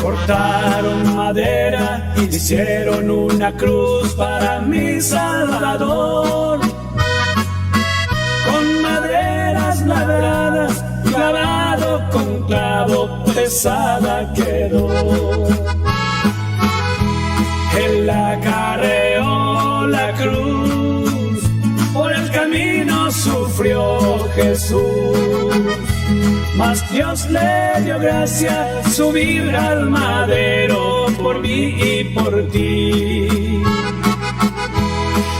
Cortaron madera, hicieron una cruz para mi Salvador. Con maderas labradas, clavado con clavo, pesada quedó. Él acarreó la cruz, por el camino sufrió Jesús. Mas Dios le dio gracia subir al madero por mí y por ti.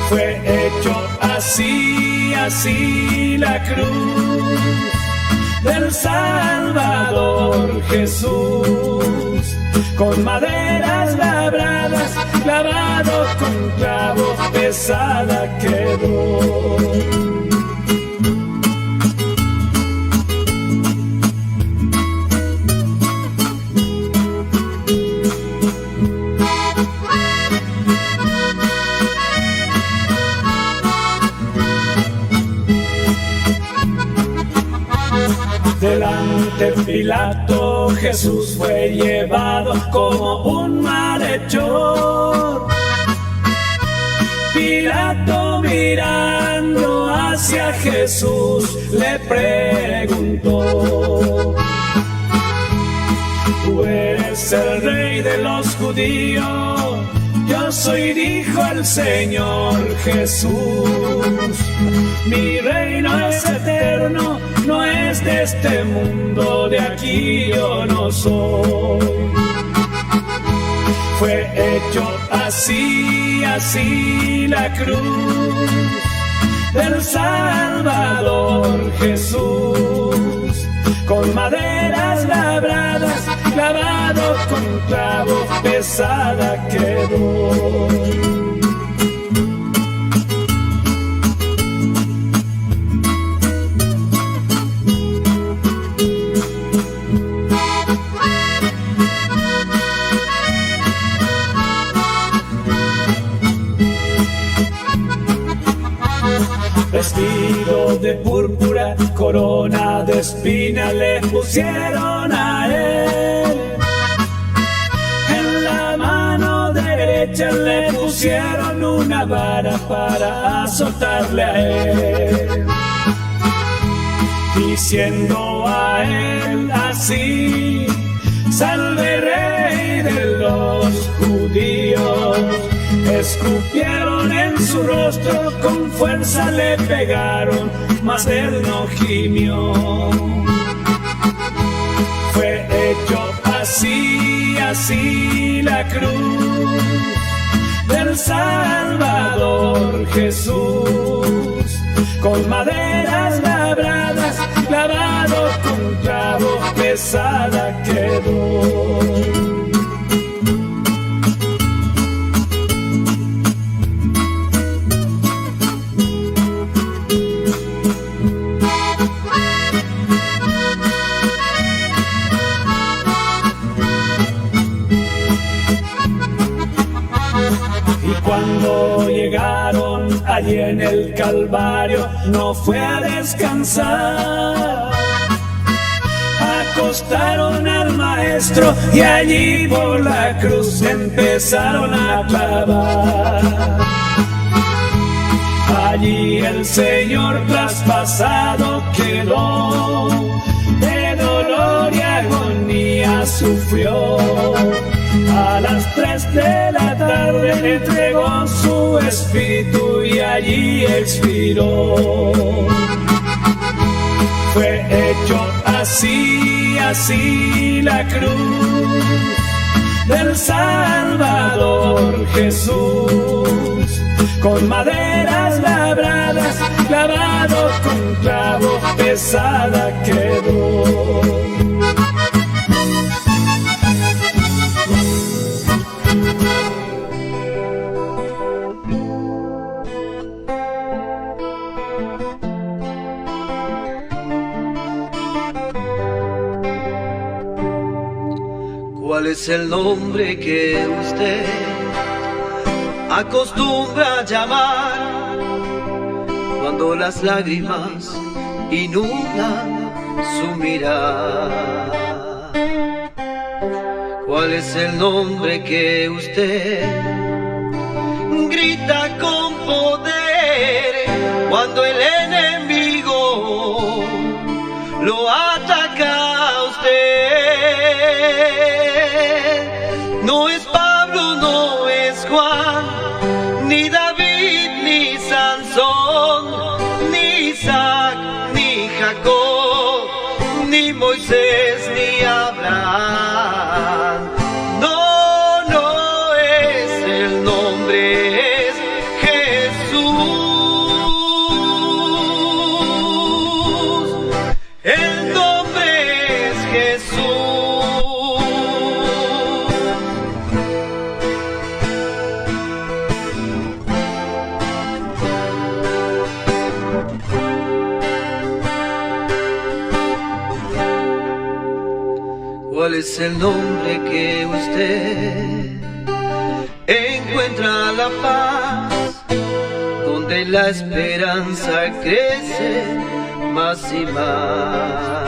Fue hecho así, así la cruz del Salvador Jesús. Con maderas labradas, clavado con clavo, pesada quedó. Delante Pilato Jesús fue llevado como un malhechor. Pilato mirando hacia Jesús le preguntó: ¿tú eres el rey de los judíos? Yo soy, dijo el Señor Jesús. Mi reino es eterno, no es de este mundo, de aquí yo no soy. Fue hecho así, así la cruz del Salvador Jesús. Con maderas labradas, clavado con clavo, pesada quedó. Vestido de púrpura, corona de espina le pusieron a él. En la mano derecha le pusieron una vara para azotarle a él, diciendo a él así: salve rey de los judíos. Escupieron en su rostro, con fuerza le pegaron, mas él no gimió. Fue hecho así, así la cruz del Salvador Jesús. Con maderas labradas, clavado con clavo, pesada quedó. Cuando llegaron allí en el Calvario, no fue a descansar. Acostaron al maestro y allí por la cruz empezaron a clavar. Allí el Señor traspasado quedó, de dolor y agonía sufrió. A las 3 de la tarde entregó su espíritu y allí expiró. Fue hecho así, así la cruz del Salvador Jesús. Con maderas labradas, clavado con clavo, pesada quedó. es el nombre que usted acostumbra llamar cuando las lágrimas inundan su mirada? ¿Cuál es el nombre que usted grita con poder cuando el enemigo lo ataca a usted? No es Pablo, no es Juan, ni David, ni Sansón, ni Isaac, ni Jacob, ni Moisés, ni Abraham. No, no es el nombre, es Jesús. El nombre es Jesús. ¿Cuál es el nombre que usted encuentra la paz, donde la esperanza crece más y más?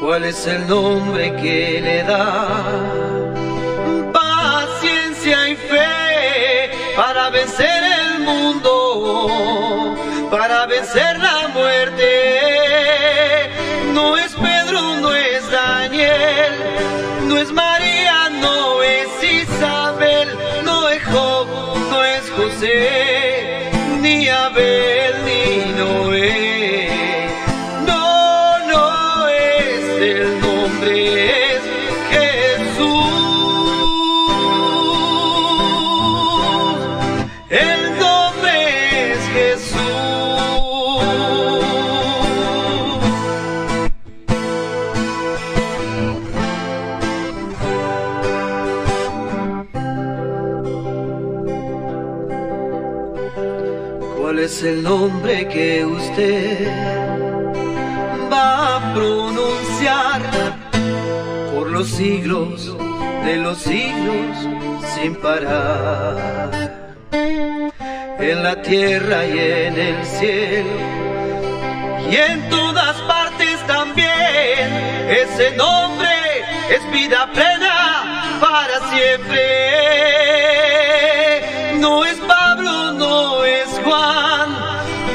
¿Cuál es el nombre que le da paciencia y fe para vencer el mundo, para vencer la muerte? No es Pedro, no es Daniel, no es María, no es Isabel, no es Job, no es José, ni Abel, ni Noé. No, no es el nombre, es Jesús. El nombre es Jesús. ¿Cuál es el nombre que usted va a pronunciar por los siglos de los siglos sin parar? En la tierra y en el cielo y en todas partes también, ese nombre es vida plena para siempre. No es Pablo, no es Juan,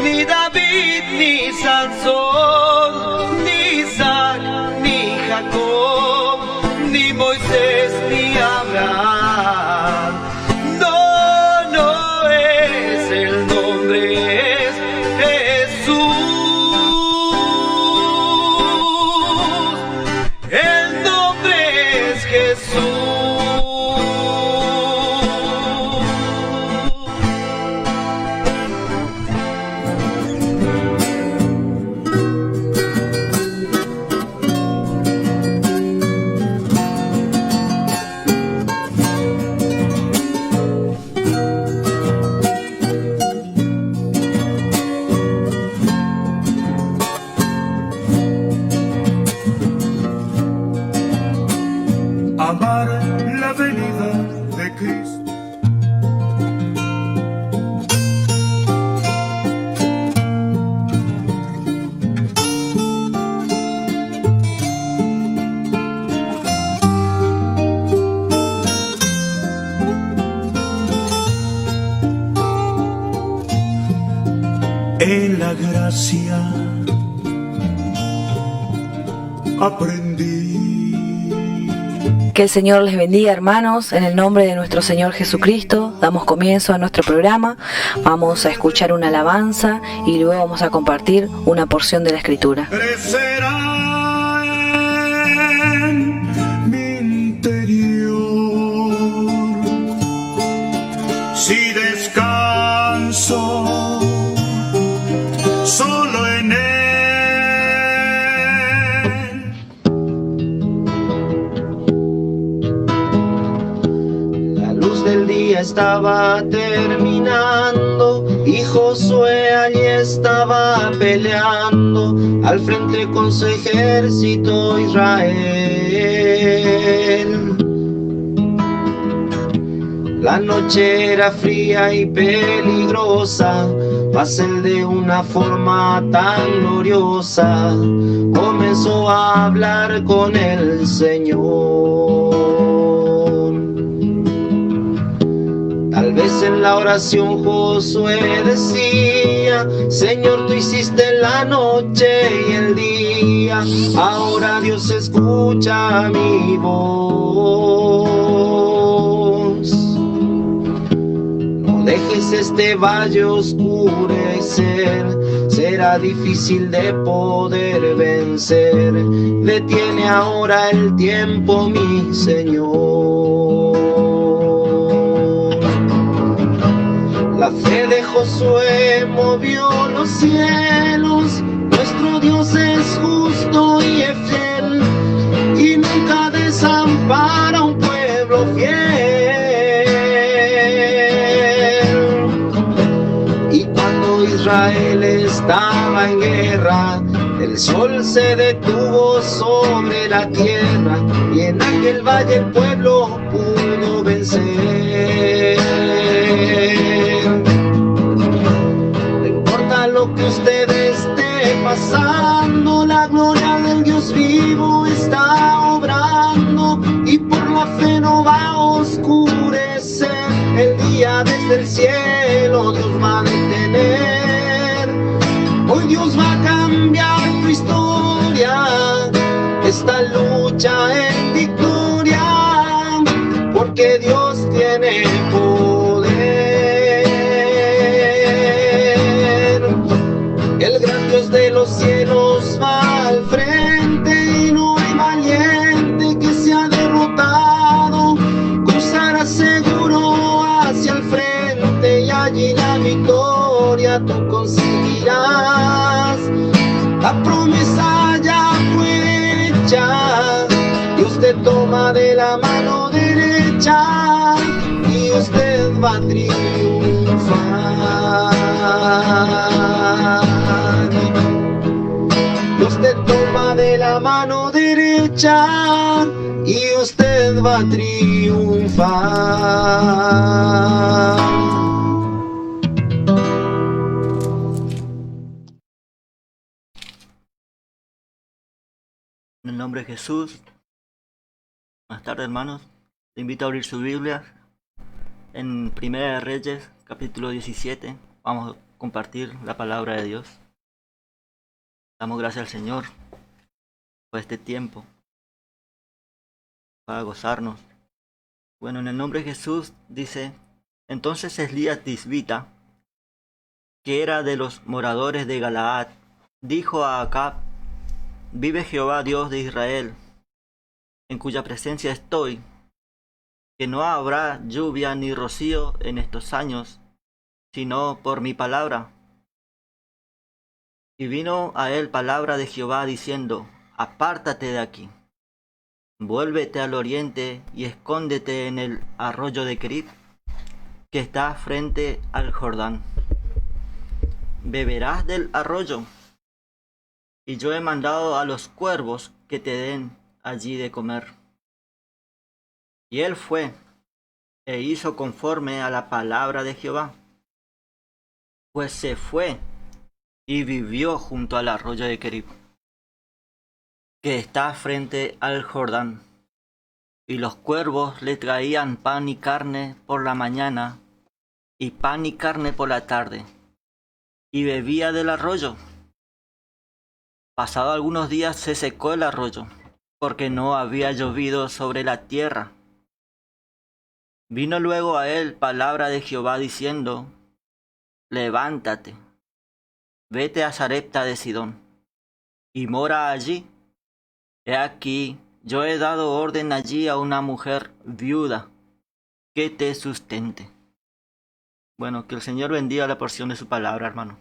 ni David, ni Sansón, ni Isaac, ni Jacob, ni Moisés, ni Abraham. No, no es el nombre, es Jesús. El nombre es Jesús. Amar la venida de Cristo. En la gracia aprendí. Que el Señor les bendiga, hermanos. En el nombre de nuestro Señor Jesucristo damos comienzo a nuestro programa. Vamos a escuchar una alabanza y luego vamos a compartir una porción de la Escritura. Crecerá en mi interior si descanso solo en él. La luz del día estaba terminando y Josué allí estaba peleando al frente con su ejército Israel. él. La noche era fría y peligrosa, mas él de una forma tan gloriosa comenzó a hablar con el Señor. Tal vez en la oración Josué decía: Señor, tú hiciste la noche y el día, ahora Dios escucha mi voz. No dejes este valle oscurecer, será difícil de poder vencer. Detiene ahora el tiempo, mi Señor. La fe de Josué movió los cielos, nuestro Dios es justo y es fiel, y nunca desampara un pueblo fiel. Y cuando Israel estaba en guerra, el sol se detuvo sobre la tierra, y en aquel valle el pueblo pudo vencer. No importa lo que usted esté pasando, la gloria del Dios vivo está obrando, y por la fe no va a oscurecer el día. Desde el cielo Dios va a detener. Hoy Dios va a cambiar tu historia, esta lucha en victoria, porque Dios tiene poder. El gran Dios de los cielos va al frente, y no hay valiente que sea derrotado. Cruzarás seguro hacia el frente, y allí la victoria tú conseguirás. La promesa ya fue hecha, Dios te toma de la mano derecha, y usted va a triunfar. Dios te toma de la mano derecha, y usted va a triunfar. En el nombre de Jesús. Buenas tardes, hermanos. Te invito a abrir su Biblia en Primera de Reyes, capítulo 17. Vamos a compartir la palabra de Dios. Damos gracias al Señor por este tiempo, para gozarnos. Bueno, en el nombre de Jesús dice: entonces Elías Tisbita, que era de los moradores de Galaad, dijo a Acab: vive Jehová Dios de Israel, en cuya presencia estoy, que no habrá lluvia ni rocío en estos años, sino por mi palabra. Y vino a él palabra de Jehová diciendo: apártate de aquí, vuélvete al oriente y escóndete en el arroyo de Kerib, que está frente al Jordán. Beberás del arroyo, y yo he mandado a los cuervos que te den allí de comer. Y él fue e hizo conforme a la palabra de Jehová, pues se fue y vivió junto al arroyo de Kerib, que está frente al Jordán. Y los cuervos le traían pan y carne por la mañana, y pan y carne por la tarde, y bebía del arroyo. Pasado algunos días se secó el arroyo, porque no había llovido sobre la tierra. Vino luego a él palabra de Jehová diciendo: levántate, vete a Sarepta de Sidón, y mora allí. He aquí, yo he dado orden allí a una mujer viuda que te sustente. Bueno, que el Señor bendiga la porción de su palabra, hermano.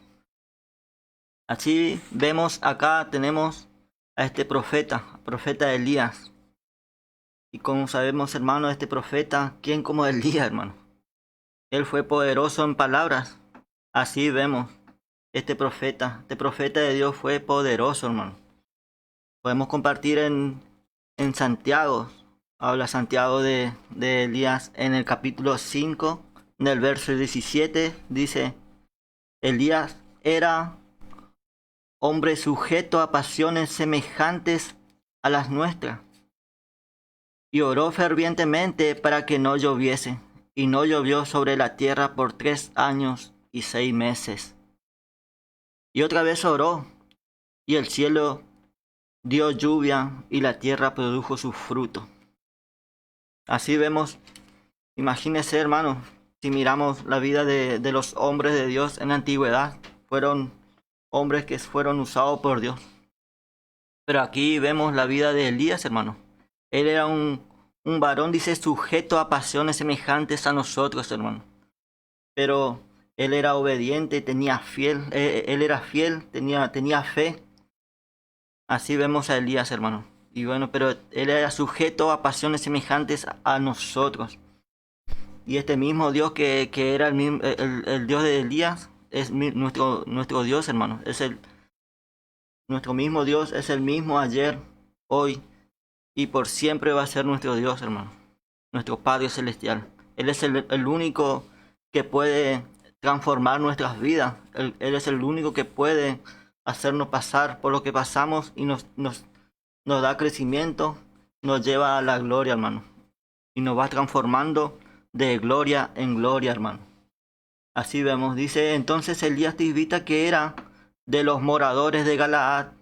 Así vemos acá, tenemos a este profeta Elías. Y como sabemos, hermano, este profeta, ¿quién como Elías, hermano? Él fue poderoso en palabras. Así vemos, este profeta de Dios fue poderoso, hermano. Podemos compartir en Santiago, Habla Santiago de Elías en el capítulo 5, en el verso 17, dice, Elías era hombre sujeto a pasiones semejantes a las nuestras, y oró fervientemente para que no lloviese, y no llovió sobre la tierra por 3 años y 6 meses. Y otra vez oró, y el cielo dio lluvia, y la tierra produjo su fruto. Así vemos, imagínense, hermanos, si miramos la vida de los hombres de Dios en la antigüedad, fueron hombres que fueron usados por Dios. Pero aquí vemos la vida de Elías, hermano. Él era un varón, dice, sujeto a pasiones semejantes a nosotros, hermano. Pero él era obediente, él era fiel, tenía fe. Así vemos a Elías, hermano. Y bueno, pero él era sujeto a pasiones semejantes a nosotros. Y este mismo Dios que era el Dios de Elías es nuestro Dios, hermano. Nuestro mismo Dios es el mismo ayer, hoy y por siempre va a ser nuestro Dios, hermano. Nuestro Padre Celestial. Él es el único que puede transformar nuestras vidas. Él es el único que puede hacernos pasar por lo que pasamos y nos da crecimiento, nos lleva a la gloria, hermano. Y nos va transformando de gloria en gloria, hermano. Así vemos, dice, entonces Elías Tisbita, que era de los moradores de Galaad,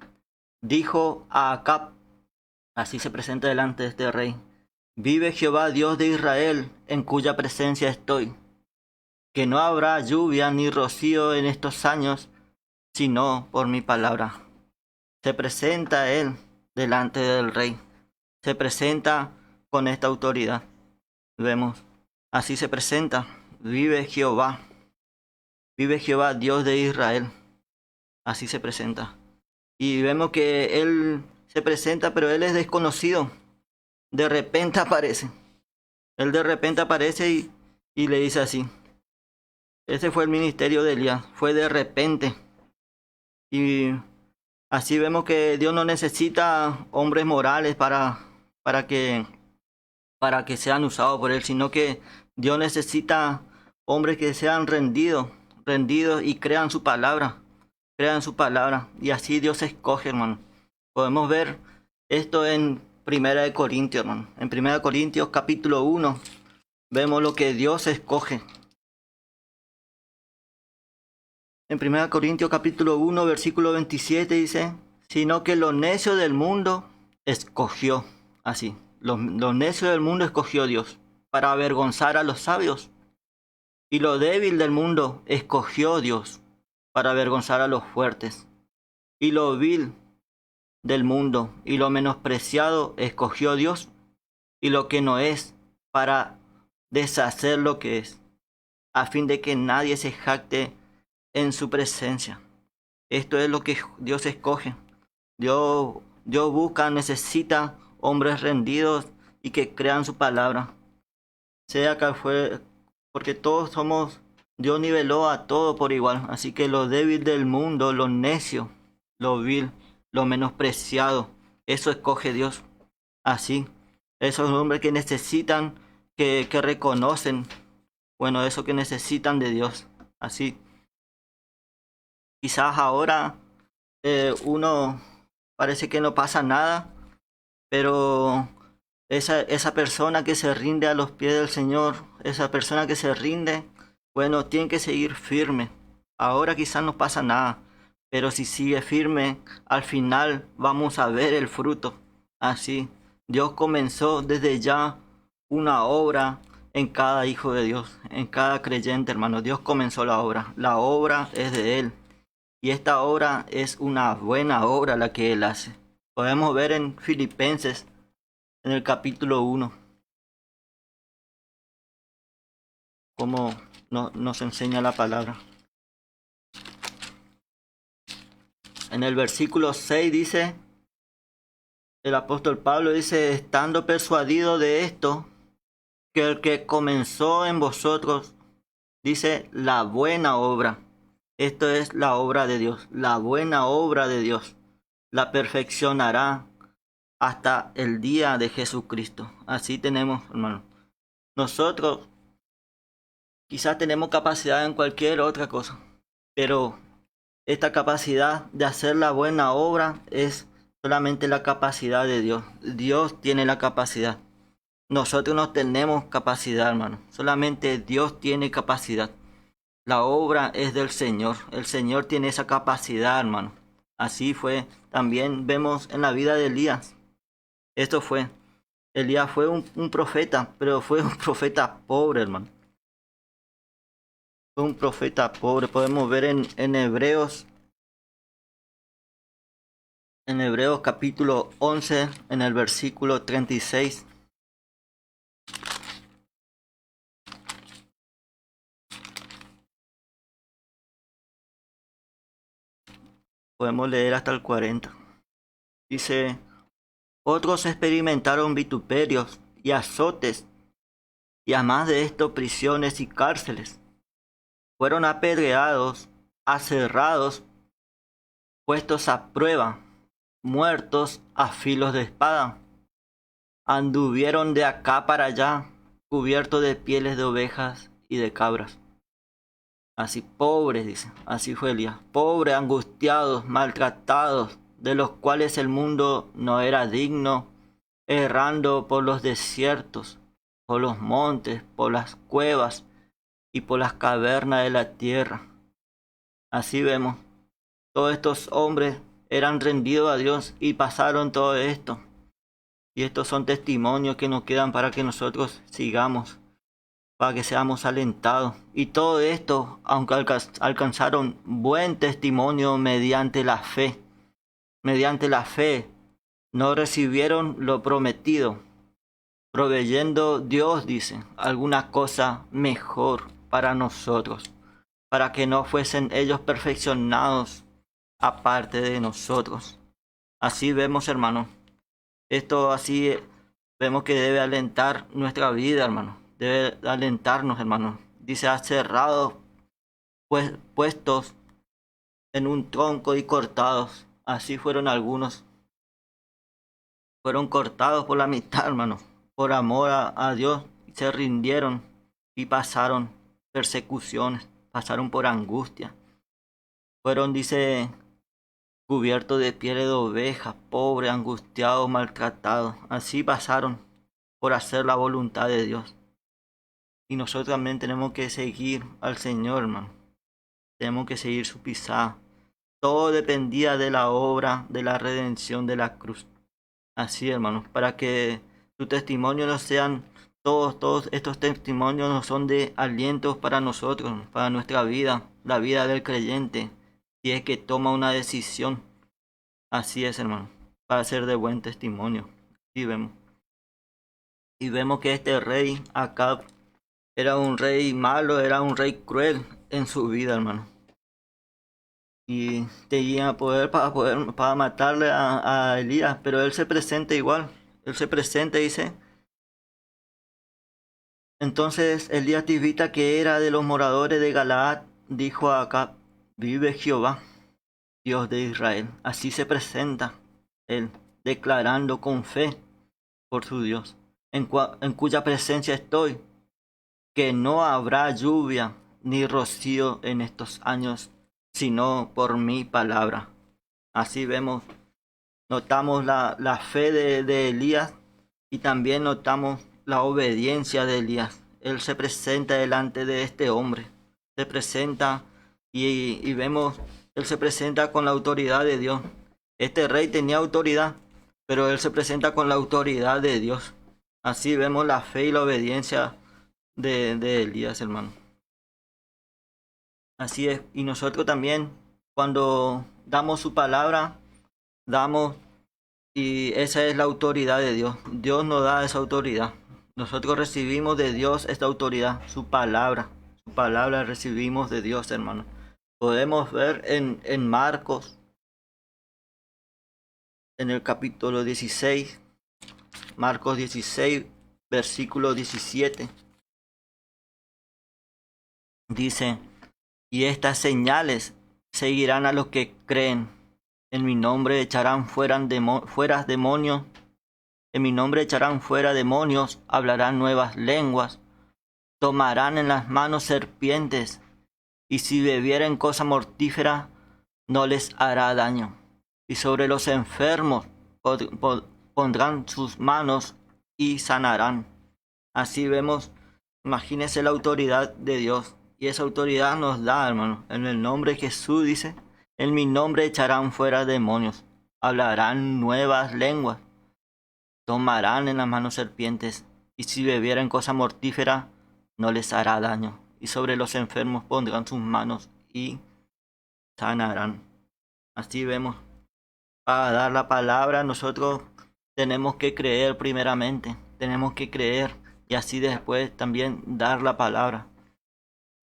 dijo a Acab, así se presenta delante de este rey, vive Jehová Dios de Israel, en cuya presencia estoy, que no habrá lluvia ni rocío en estos años, sino por mi palabra. Se presenta él delante del rey, se presenta con esta autoridad. Vemos, así se presenta, vive Jehová Dios de Israel, así se presenta. Y vemos que él se presenta, pero él es desconocido, de repente aparece. Él de repente aparece y le dice así. Ese fue el ministerio de Elías, fue de repente. Y así vemos que Dios no necesita hombres morales para que sean usados por él, sino que Dios necesita hombres que sean rendidos y crean su palabra. Y así Dios escoge, hermano. Podemos ver esto en 1 Corintios, hermano. En 1 Corintios capítulo 1 vemos lo que Dios escoge. En 1 Corintios capítulo 1 versículo 27 dice, sino que lo necio del mundo escogió, así, lo necio del mundo escogió Dios, para avergonzar a los sabios. Y lo débil del mundo escogió Dios, para avergonzar a los fuertes. Y lo vil del mundo y lo menospreciado escogió Dios, y lo que no es, para deshacer lo que es, a fin de que nadie se jacte en su presencia. Esto es lo que Dios escoge. Dios necesita hombres rendidos y que crean su palabra. Sea que fue, porque todos somos, Dios niveló a todo por igual. Así que lo débil del mundo, lo necio, lo vil, lo menospreciado, eso escoge Dios. Así, esos hombres que necesitan, que reconocen, bueno, eso que necesitan de Dios. Así. Quizás ahora uno parece que no pasa nada, pero esa persona que se rinde a los pies del Señor, esa persona que se rinde, bueno, tiene que seguir firme. Ahora quizás no pasa nada, pero si sigue firme, al final vamos a ver el fruto. Así, Dios comenzó desde ya una obra en cada hijo de Dios, en cada creyente, hermano. Dios comenzó la obra. La obra es de Él. Y esta obra es una buena obra la que Él hace. Podemos ver en Filipenses, en el capítulo 1, cómo nos enseña la palabra. En el versículo 6 dice, el apóstol Pablo dice, estando persuadido de esto, que el que comenzó en vosotros, dice, la buena obra. Esto es la obra de Dios, la buena obra de Dios. La perfeccionará hasta el día de Jesucristo. Así tenemos, hermano. Nosotros quizás tenemos capacidad en cualquier otra cosa, pero esta capacidad de hacer la buena obra es solamente la capacidad de Dios. Dios tiene la capacidad. Nosotros no tenemos capacidad, hermano. Solamente Dios tiene capacidad. La obra es del Señor. El Señor tiene esa capacidad, hermano. Así fue. También vemos en la vida de Elías. Esto fue. Elías fue un profeta, pero fue un profeta pobre, hermano. Fue un profeta pobre. Podemos ver en Hebreos. En Hebreos capítulo 11, en el versículo 36. Podemos leer hasta el 40. Dice, otros experimentaron vituperios y azotes, y además de esto prisiones y cárceles. Fueron apedreados, aserrados, puestos a prueba, muertos a filos de espada. Anduvieron de acá para allá, cubiertos de pieles de ovejas y de cabras. Así pobres, dice, así fue Elías, pobres, angustiados, maltratados, de los cuales el mundo no era digno, errando por los desiertos, por los montes, por las cuevas y por las cavernas de la tierra. Así vemos, todos estos hombres eran rendidos a Dios y pasaron todo esto. Y estos son testimonios que nos quedan para que nosotros sigamos, para que seamos alentados. Y todo esto, aunque alcanzaron buen testimonio mediante la fe, no recibieron lo prometido, proveyendo Dios, dice, alguna cosa mejor para nosotros, para que no fuesen ellos perfeccionados aparte de nosotros. Así vemos, hermano. Esto así vemos que debe alentar nuestra vida, hermano. Debe alentarnos, hermano. Dice, aserrados, pues, puestos en un tronco y cortados. Así fueron algunos. Fueron cortados por la mitad, hermano. Por amor a Dios. Se rindieron y pasaron persecuciones. Pasaron por angustia. Fueron, dice, cubiertos de piel de oveja, pobres, angustiados, maltratados. Así pasaron por hacer la voluntad de Dios. Y nosotros también tenemos que seguir al Señor, hermano. Tenemos que seguir su pisada. Todo dependía de la obra de la redención de la cruz. Así, hermanos, para que su testimonio no sean, todos estos testimonios no son de alientos para nosotros, para nuestra vida, la vida del creyente, si es que toma una decisión. Así es, hermano, para ser de buen testimonio. Y vemos que este rey Acab era un rey malo, era un rey cruel en su vida, hermano. Y tenía poder para matarle a Elías, pero él se presenta igual. Él se presenta y dice, entonces Elías Tisbita, que era de los moradores de Galaad, dijo a Acab, vive Jehová, Dios de Israel. Así se presenta él, declarando con fe por su Dios, en cuya presencia estoy, que no habrá lluvia ni rocío en estos años, sino por mi palabra. Así notamos la fe de Elías y también notamos la obediencia de Elías. Él se presenta delante de este hombre, se presenta y vemos, él se presenta con la autoridad de Dios. Este rey tenía autoridad, pero él se presenta con la autoridad de Dios. Así vemos la fe y la obediencia de Elías, hermano. Así es, y nosotros también, cuando damos su palabra, y esa es la autoridad de Dios. Dios nos da esa autoridad. Nosotros recibimos de Dios esta autoridad, su palabra recibimos de Dios, hermano. Podemos ver en Marcos, en el capítulo 16, Marcos 16, versículo 17. Dice, y estas señales seguirán a los que creen. En mi nombre echarán fuera demonios, En mi nombre echarán fuera demonios, hablarán nuevas lenguas, tomarán en las manos serpientes, y si bebieren cosa mortífera, no les hará daño. Y sobre los enfermos pondrán sus manos y sanarán. Así vemos, imagínense la autoridad de Dios. Y esa autoridad nos da, hermano. En el nombre de Jesús dice, en mi nombre echarán fuera demonios, hablarán nuevas lenguas, tomarán en las manos serpientes, y si bebieren cosa mortífera, no les hará daño. Y sobre los enfermos pondrán sus manos y sanarán. Así vemos. Para dar la palabra, nosotros tenemos que creer primeramente. Tenemos que creer y así después también dar la palabra.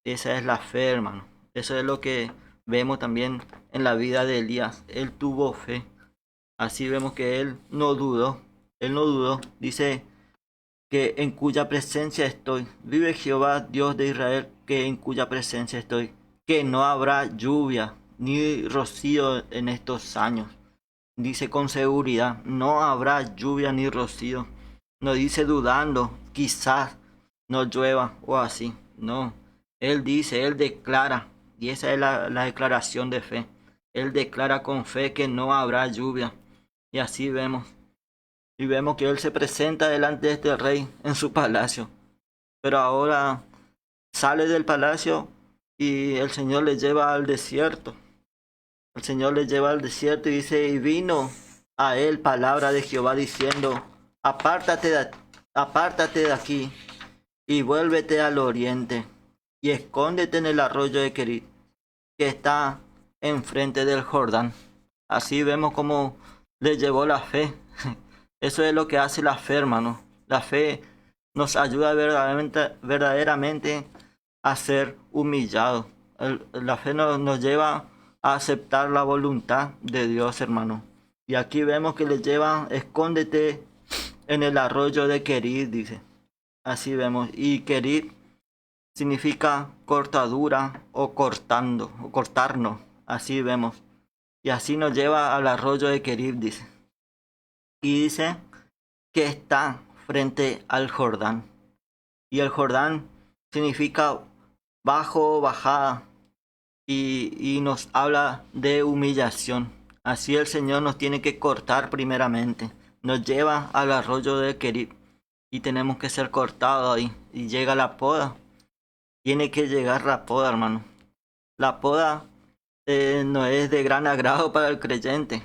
Esa es la fe, hermano. Eso es lo que vemos también en la vida de Elías. Él tuvo fe. Así vemos que él no dudó. Él no dudó. Dice que en cuya presencia estoy. Vive Jehová, Dios de Israel, que en cuya presencia estoy. Que no habrá lluvia ni rocío en estos años. Dice con seguridad, no habrá lluvia ni rocío. No dice dudando, quizás no llueva o así. No, él dice, él declara, y esa es la declaración de fe. Él declara con fe que no habrá lluvia. Y así vemos. Y vemos que él se presenta delante de este rey en su palacio. Pero ahora sale del palacio y el Señor le lleva al desierto. El Señor le lleva al desierto y dice, y vino a él palabra de Jehová diciendo, apártate de aquí y vuélvete al oriente y escóndete en el arroyo de Querit, que está enfrente del Jordán. Así vemos cómo le llevó la fe. Eso es lo que hace la fe, hermano. La fe nos ayuda verdaderamente a ser humillados. La fe nos lleva a aceptar la voluntad de Dios, hermano. Y aquí vemos que le lleva, escóndete en el arroyo de Querit, dice. Así vemos. Y Querit significa cortadura o cortando, o cortarnos. Así vemos. Y así nos lleva al arroyo de Querit, dice. Y dice que está frente al Jordán. Y el Jordán significa bajo, bajada. Y nos habla de humillación. Así el Señor nos tiene que cortar primeramente. Nos lleva al arroyo de Querit y tenemos que ser cortados ahí. Y llega la poda. Tiene que llegar la poda, hermano. La poda no es de gran agrado para el creyente.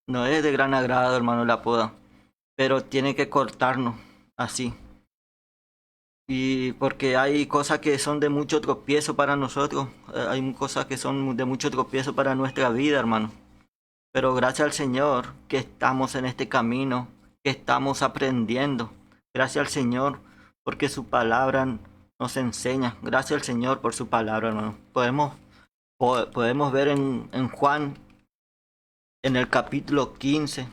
No es de gran agrado, hermano, la poda. Pero tiene que cortarnos así. Y porque hay cosas que son de mucho tropiezo para nosotros. Hay cosas que son de mucho tropiezo para nuestra vida, hermano. Pero gracias al Señor que estamos en este camino, que estamos aprendiendo. Gracias al Señor porque su palabra nos enseña. Gracias al Señor por su palabra, hermano. Podemos ver en Juan, en el capítulo 15.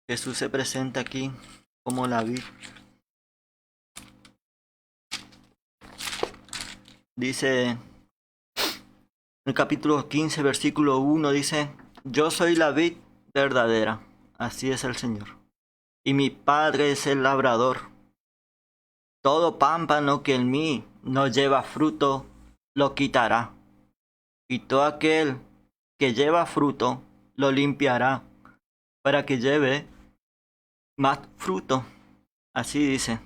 Jesús se presenta aquí como la vid. Dice en el capítulo 15, versículo 1, dice, yo soy la vid verdadera, así es el Señor, y mi Padre es el labrador. Todo pámpano que en mí no lleva fruto, lo quitará, y todo aquel que lleva fruto, lo limpiará, para que lleve más fruto. Así dice,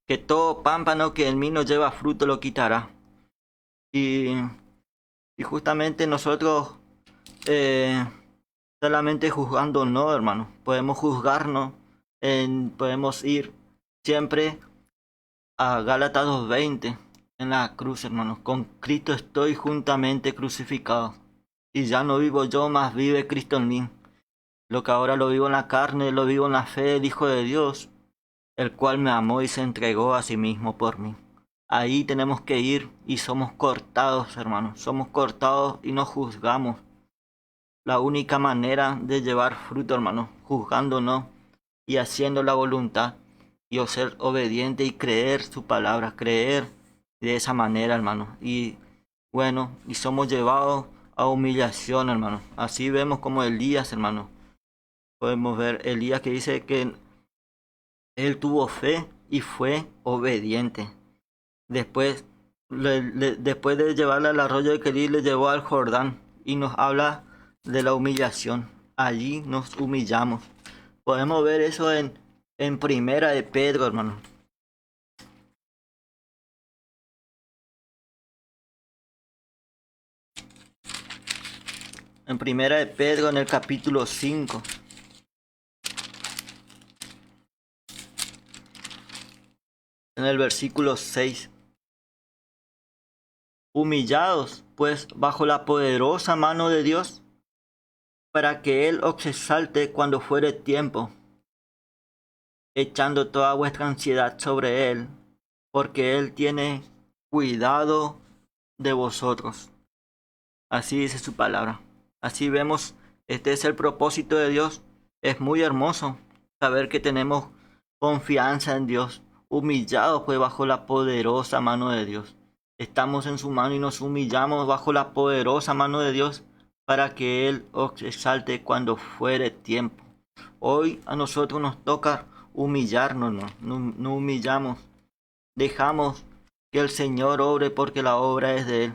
que todo pámpano que en mí no lleva fruto, lo quitará. Y justamente nosotros solamente juzgando no, hermano. Podemos juzgarnos, podemos ir siempre a Gálatas 2:20 en la cruz, hermano. Con Cristo estoy juntamente crucificado. Y ya no vivo yo, mas vive Cristo en mí. Lo que ahora lo vivo en la carne, lo vivo en la fe del Hijo de Dios, el cual me amó y se entregó a sí mismo por mí. Ahí tenemos que ir y somos cortados, hermanos. Somos cortados y no juzgamos. La única manera de llevar fruto, hermanos, juzgándonos y haciendo la voluntad y ser obediente y creer su palabra, creer de esa manera, hermanos. Y bueno, y somos llevados a humillación, hermano. Así vemos como Elías, hermano. Podemos ver Elías que dice que él tuvo fe y fue obediente. Después, después de llevarle al arroyo de Querít, le llevó al Jordán y nos habla de la humillación. Allí nos humillamos. Podemos ver eso en Primera de Pedro, hermano. En Primera de Pedro, en el capítulo 5. En el versículo 6. Humillados, pues, bajo la poderosa mano de Dios, para que Él os exalte cuando fuere tiempo, echando toda vuestra ansiedad sobre Él, porque Él tiene cuidado de vosotros. Así dice su palabra. Así vemos, este es el propósito de Dios. Es muy hermoso saber que tenemos confianza en Dios, humillados pues bajo la poderosa mano de Dios. Estamos en su mano y nos humillamos bajo la poderosa mano de Dios para que Él os exalte cuando fuere tiempo. Hoy a nosotros nos toca humillarnos, no humillamos. Dejamos que el Señor obre porque la obra es de Él.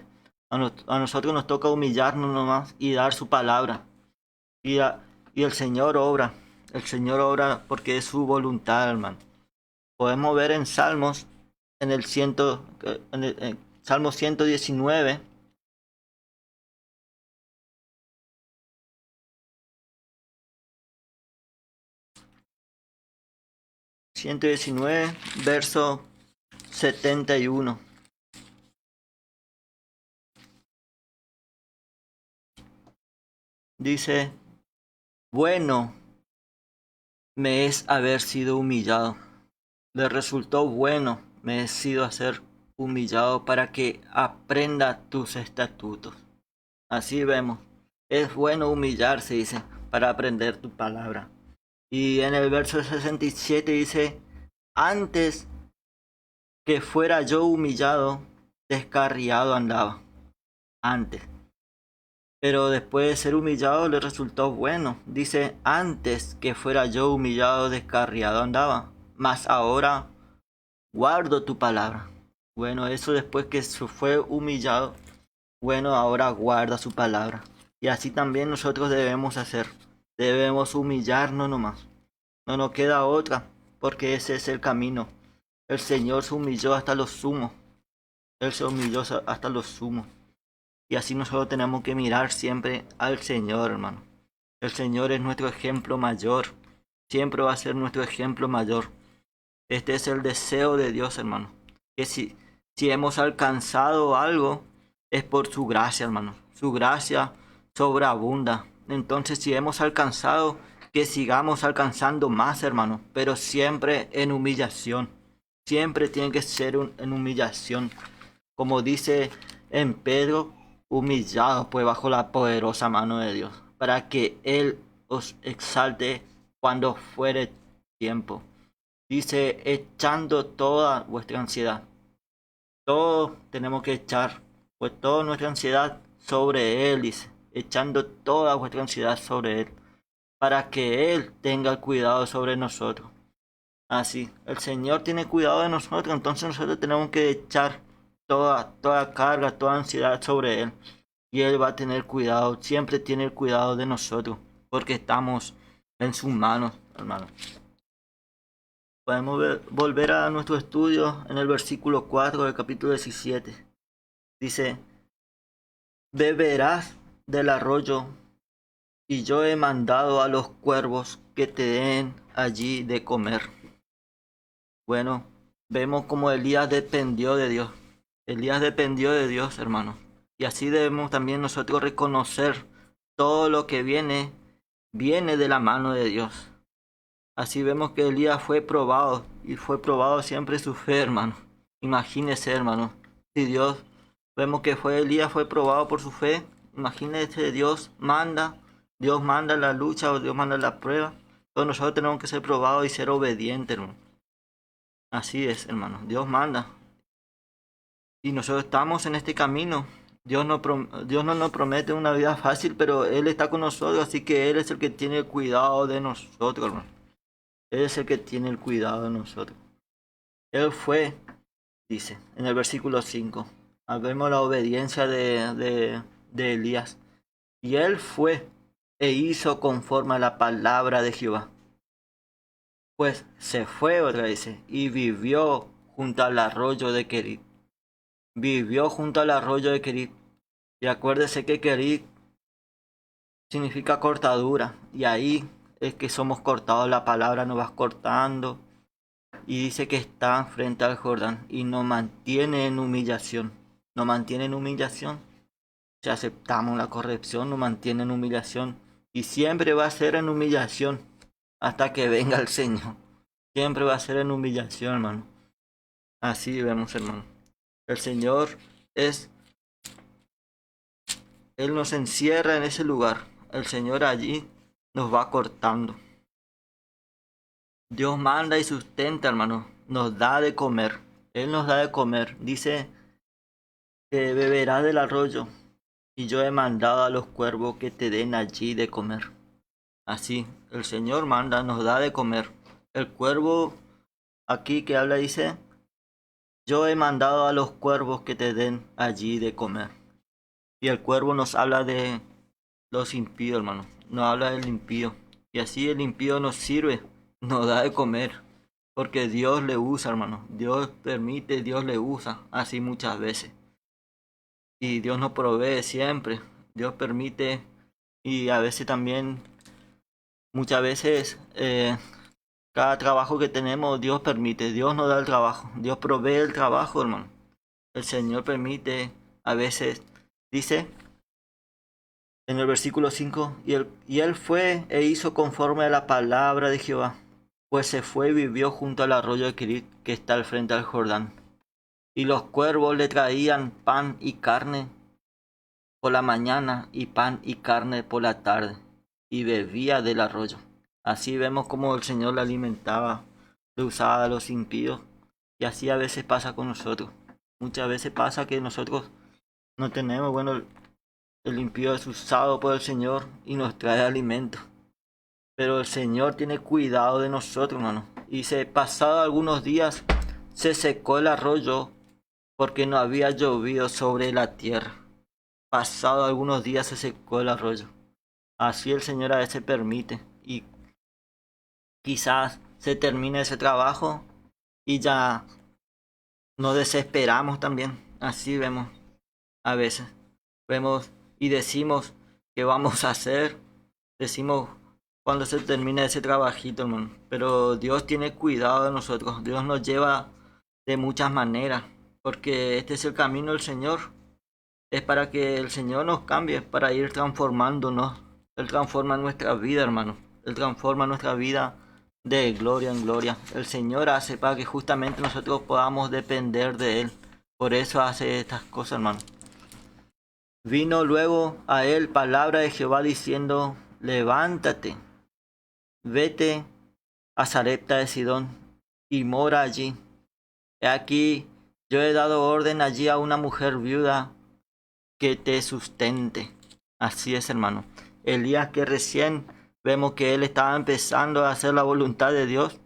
A nosotros nos toca humillarnos nomás y dar su palabra. Y el Señor obra. El Señor obra porque es su voluntad, hermano. Podemos ver en Salmos, en Salmo 119. Verso 71. Dice, bueno me es haber sido humillado. Le resultó bueno me es sido hacer humillado para que aprenda tus estatutos. Así vemos. Es bueno humillarse, dice, para aprender tu palabra. Y en el verso 67 dice, antes que fuera yo humillado, descarriado andaba. Antes. Pero después de ser humillado le resultó bueno. Dice, antes que fuera yo humillado, descarriado andaba. Mas ahora guardo tu palabra. Bueno, eso después que fue humillado, bueno, ahora guarda su palabra. Y así también nosotros debemos hacer. Debemos humillarnos nomás. No nos queda otra, porque ese es el camino. El Señor se humilló hasta lo sumo. Él se humilló hasta lo sumo. Y así nosotros tenemos que mirar siempre al Señor, hermano. El Señor es nuestro ejemplo mayor. Siempre va a ser nuestro ejemplo mayor. Este es el deseo de Dios, hermano. Que si hemos alcanzado algo, es por su gracia, hermano. Su gracia sobreabunda. Entonces, si hemos alcanzado, que sigamos alcanzando más, hermano. Pero siempre en humillación. Siempre tiene que ser en humillación. Como dice en Pedro, humillados pues bajo la poderosa mano de Dios, para que Él os exalte cuando fuere tiempo. Dice, echando toda vuestra ansiedad. Todo tenemos que echar, pues toda nuestra ansiedad sobre Él, dice, echando toda vuestra ansiedad sobre Él, para que Él tenga cuidado sobre nosotros. Así, el Señor tiene cuidado de nosotros, entonces nosotros tenemos que echar toda carga, toda ansiedad sobre Él. Y Él va a tener cuidado, siempre tiene el cuidado de nosotros, porque estamos en sus manos, hermano. Podemos volver a nuestro estudio en el versículo 4 del capítulo 17. Dice, beberás del arroyo, y yo he mandado a los cuervos que te den allí de comer. Bueno, vemos como Elías dependió de Dios. Elías dependió de Dios, hermano. Y así debemos también nosotros reconocer todo lo que viene de la mano de Dios. Así vemos que Elías fue probado y fue probado siempre su fe, hermano. Imagínese, hermano, si vemos que Elías fue probado por su fe. Imagínese, Dios manda la lucha o Dios manda la prueba. Entonces nosotros tenemos que ser probados y ser obedientes, hermano. Así es, hermano. Dios manda. Y nosotros estamos en este camino. Dios no nos promete una vida fácil, pero Él está con nosotros, así que Él es el que tiene el cuidado de nosotros, hermano. Él es el que tiene el cuidado de nosotros. Él fue, dice, en el versículo 5, vemos la obediencia de Elías. Y él fue e hizo conforme a la palabra de Jehová. Pues se fue, otra vez, y vivió junto al arroyo de Querit. Vivió junto al arroyo de Querit. Y acuérdese que Querit significa cortadura. Y ahí es que somos cortados, la palabra nos va cortando. Y dice que está frente al Jordán y nos mantiene en humillación. Nos mantiene en humillación. Si aceptamos la corrección, nos mantiene en humillación. Y siempre va a ser en humillación hasta que venga el Señor. Siempre va a ser en humillación, hermano. Así vemos, hermano. El Señor Él nos encierra en ese lugar. El Señor allí nos va cortando. Dios manda y sustenta, hermano. Nos da de comer. Él nos da de comer. Dice que beberá del arroyo. Y yo he mandado a los cuervos que te den allí de comer. Así, el Señor manda, nos da de comer. El cuervo aquí que habla dice, yo he mandado a los cuervos que te den allí de comer. Y el cuervo nos habla de los impíos, hermano. Nos habla del impío. Y así el impío nos sirve, nos da de comer. Porque Dios le usa, hermano. Dios permite, Dios le usa. Así muchas veces. Y Dios nos provee siempre. Dios permite. Y a veces también, muchas veces, cada trabajo que tenemos, Dios permite. Dios nos da el trabajo. Dios provee el trabajo, hermano. El Señor permite, a veces, dice en el versículo 5, y él fue e hizo conforme a la palabra de Jehová, pues se fue y vivió junto al arroyo de Querit, que está al frente del Jordán. Y los cuervos le traían pan y carne por la mañana y pan y carne por la tarde, y bebía del arroyo. Así vemos como el Señor le alimentaba, le usaba a los impíos, y así a veces pasa con nosotros. Muchas veces pasa que nosotros no tenemos, bueno, el impío es usado por el Señor y nos trae alimento. Pero el Señor tiene cuidado de nosotros, hermano. Y pasado algunos días se secó el arroyo porque no había llovido sobre la tierra. Pasado algunos días se secó el arroyo. Así el Señor a veces permite. Y quizás se termine ese trabajo y ya nos desesperamos también. Así vemos a veces. Vemos y decimos qué vamos a hacer. Decimos cuando se termine ese trabajito, hermano. Pero Dios tiene cuidado de nosotros. Dios nos lleva de muchas maneras. Porque este es el camino del Señor. Es para que el Señor nos cambie, para ir transformándonos. Él transforma nuestra vida, hermano. Él transforma nuestra vida de gloria en gloria. El Señor hace para que justamente nosotros podamos depender de Él. Por eso hace estas cosas, hermano. Vino luego a él palabra de Jehová diciendo, levántate, vete a Sarepta de Sidón y mora allí. He aquí, yo he dado orden allí a una mujer viuda que te sustente. Así es, hermano. Elías, que recién vemos que él estaba empezando a hacer la voluntad de Dios,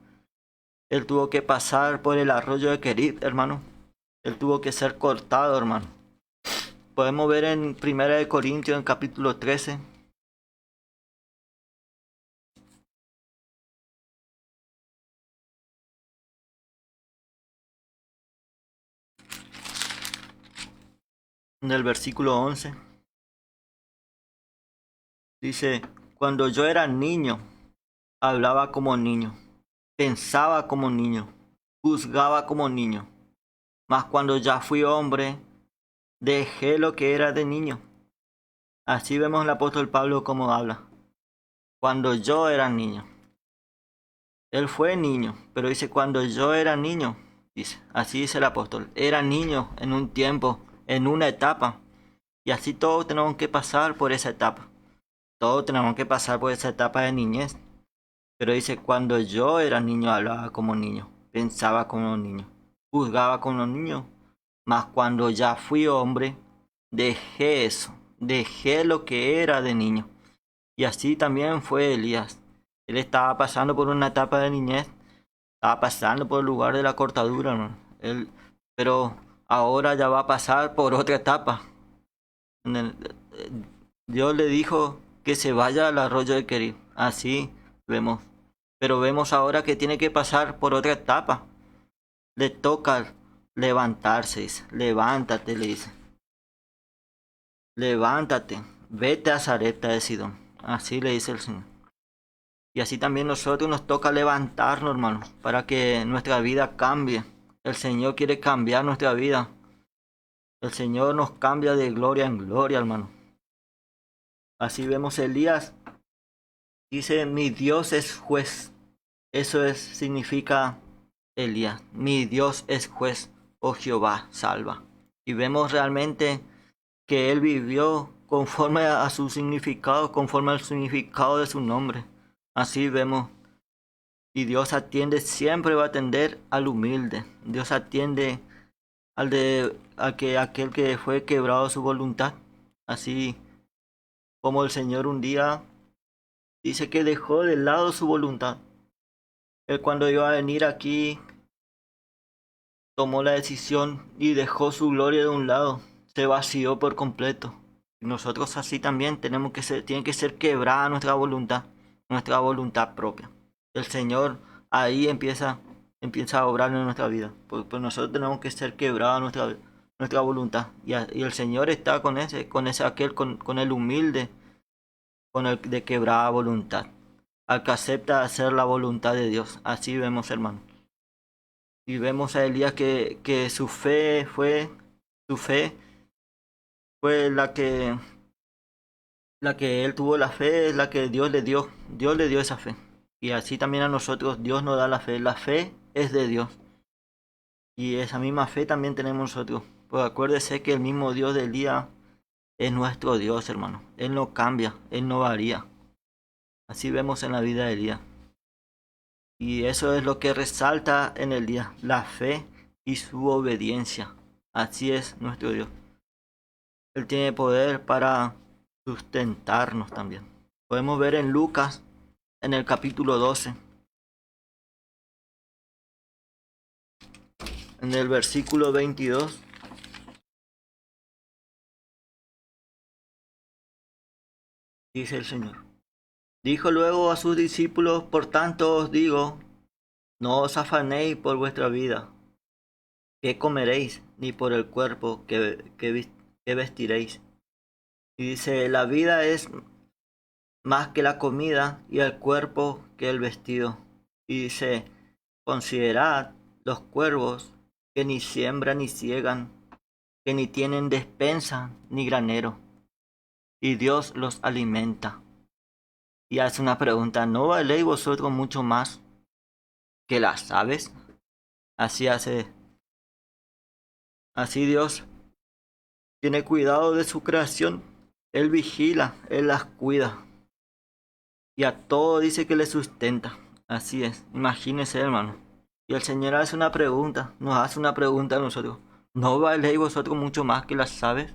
él tuvo que pasar por el arroyo de Querit, hermano. Él tuvo que ser cortado, hermano. Podemos ver en 1 Corintios, en capítulo 13. En el versículo 11. Dice, cuando yo era niño, hablaba como niño, pensaba como niño, juzgaba como niño. Mas cuando ya fui hombre, dejé lo que era de niño. Así vemos el apóstol Pablo como habla. Cuando yo era niño. Él fue niño, pero dice cuando yo era niño. Dice, así dice el apóstol. Era niño en un tiempo, en una etapa. Y así todos tenemos que pasar por esa etapa. Todos tenemos que pasar por esa etapa de niñez. Pero dice, cuando yo era niño hablaba como niño, pensaba como niño, juzgaba como niño. Mas cuando ya fui hombre, dejé eso, dejé lo que era de niño. Y así también fue Elías. Él estaba pasando por una etapa de niñez, estaba pasando por el lugar de la cortadura, hermano. Pero ahora ya va a pasar por otra etapa. Dios le dijo que se vaya al arroyo de Querib. Así vemos. Pero vemos ahora que tiene que pasar por otra etapa. Le toca levantarse, dice. Levántate, le dice. Levántate, vete a Sarepta de Sidón. Así le dice el Señor. Y así también nosotros nos toca levantarnos, hermano, para que nuestra vida cambie. El Señor quiere cambiar nuestra vida. El Señor nos cambia de gloria en gloria, hermano. Así vemos Elías. Dice, mi Dios es juez. Eso significa Elías. Mi Dios es juez, oh Jehová, salva. Y vemos realmente que él vivió conforme a su significado, conforme al significado de su nombre. Así vemos. Y Dios atiende, siempre va a atender al humilde. Dios atiende aquel que fue quebrado su voluntad. Así como el Señor un día dice que dejó de lado su voluntad. Él cuando iba a venir aquí tomó la decisión y dejó su gloria de un lado. Se vació por completo. Y nosotros así también tiene que ser quebrada nuestra voluntad propia. El Señor ahí empieza a obrar en nuestra vida. Pues nosotros tenemos que ser quebrada nuestra voluntad. Y el Señor está con el humilde, con el de quebrada voluntad. Al que acepta hacer la voluntad de Dios. Así vemos, hermano. Y vemos a Elías que su fe fue la que él tuvo la fe, es la que Dios le dio esa fe. Y así también a nosotros Dios nos da la fe es de Dios. Y esa misma fe también tenemos nosotros. Pues acuérdese que el mismo Dios de Elías es nuestro Dios, hermano. Él no cambia, Él no varía. Así vemos en la vida de Elías. Y eso es lo que resalta en el día, la fe y su obediencia. Así es nuestro Dios. Él tiene poder para sustentarnos también. Podemos ver en Lucas, en el capítulo 12, en el versículo 22. Dice el Señor. Dijo luego a sus discípulos, por tanto os digo, no os afanéis por vuestra vida, qué comeréis, ni por el cuerpo que vestiréis. Y dice, la vida es más que la comida y el cuerpo que el vestido. Y dice, considerad los cuervos que ni siembran ni ciegan, que ni tienen despensa ni granero, y Dios los alimenta. Y hace una pregunta, ¿no valéis vosotros mucho más que las aves? Así Dios tiene cuidado de su creación. Él vigila, Él las cuida. Y a todo dice que le sustenta. Así es, imagínese, hermano. Y el Señor nos hace una pregunta a nosotros. ¿No valéis vosotros mucho más que las aves?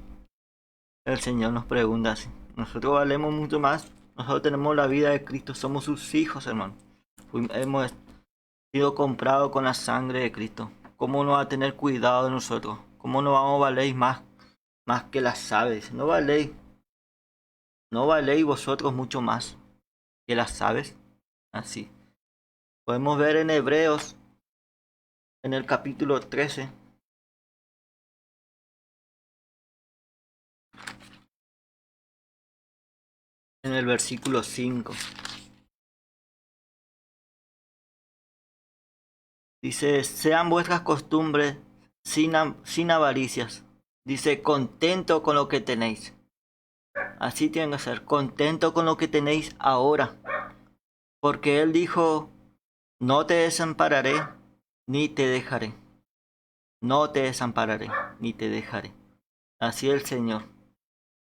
El Señor nos pregunta así. Nosotros valemos mucho más. Nosotros tenemos la vida de Cristo, somos sus hijos, hermano. Hemos sido comprados con la sangre de Cristo. ¿Cómo no va a tener cuidado de nosotros? ¿Cómo no vamos a valer más que las aves? ¿No valéis vosotros mucho más que las aves? Así. Podemos ver en Hebreos, en el capítulo 13. En el versículo 5. Dice, sean vuestras costumbres sin avaricias. Dice, contento con lo que tenéis. Así tienen que ser, contento con lo que tenéis ahora. Porque Él dijo, no te desampararé, ni te dejaré. No te desampararé, ni te dejaré. Así es el Señor.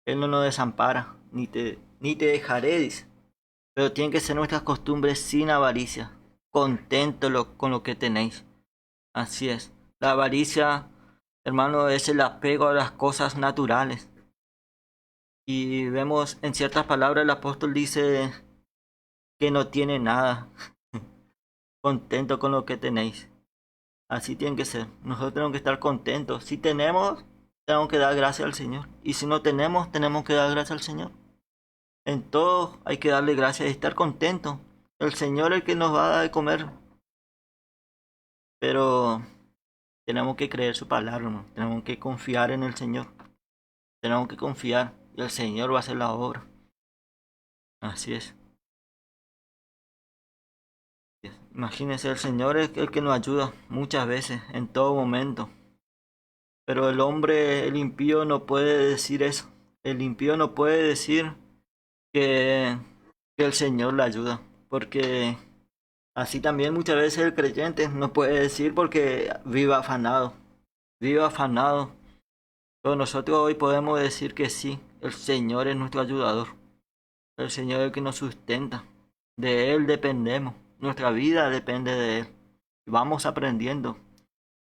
Él no nos desampara, ni te dejaré, dice. Pero tienen que ser nuestras costumbres sin avaricia. Contento con lo que tenéis. Así es. La avaricia, hermano, es el apego a las cosas naturales. Y vemos en ciertas palabras el apóstol dice que no tiene nada, contento con lo que tenéis. Así tiene que ser. Nosotros tenemos que estar contentos. Si tenemos, tenemos que dar gracias al Señor. Y si no tenemos, tenemos que dar gracias al Señor. En todo hay que darle gracias y estar contentos. El Señor es el que nos va a dar de comer. Pero tenemos que creer su palabra, ¿no? Tenemos que confiar en el Señor. Tenemos que confiar y el Señor va a hacer la obra. Así es. Imagínense, el Señor es el que nos ayuda muchas veces, en todo momento. Pero el hombre, el impío, no puede decir eso. El impío no puede decir que el Señor le ayuda. Porque así también muchas veces el creyente no puede decir porque vive afanado. Vive afanado. Pero nosotros hoy podemos decir que sí, el Señor es nuestro ayudador. El Señor es el que nos sustenta. De Él dependemos. Nuestra vida depende de Él. Vamos aprendiendo.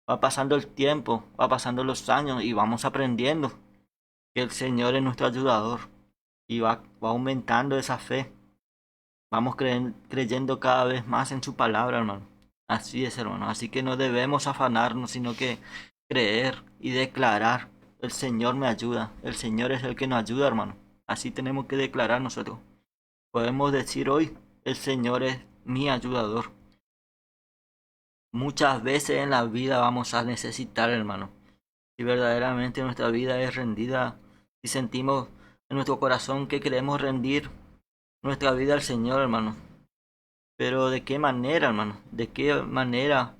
Va pasando el tiempo, va pasando los años y vamos aprendiendo que el Señor es nuestro ayudador. Y va aumentando esa fe. Vamos creyendo cada vez más en su palabra, hermano. Así es, hermano. Así que no debemos afanarnos, sino que creer y declarar. El Señor me ayuda. El Señor es el que nos ayuda, hermano. Así tenemos que declarar nosotros. Podemos decir hoy, el Señor es mi ayudador. Muchas veces en la vida vamos a necesitar, hermano. Si verdaderamente nuestra vida es rendida, si sentimos en nuestro corazón que queremos rendir nuestra vida al Señor, hermano. Pero ¿de qué manera, hermano? ¿De qué manera?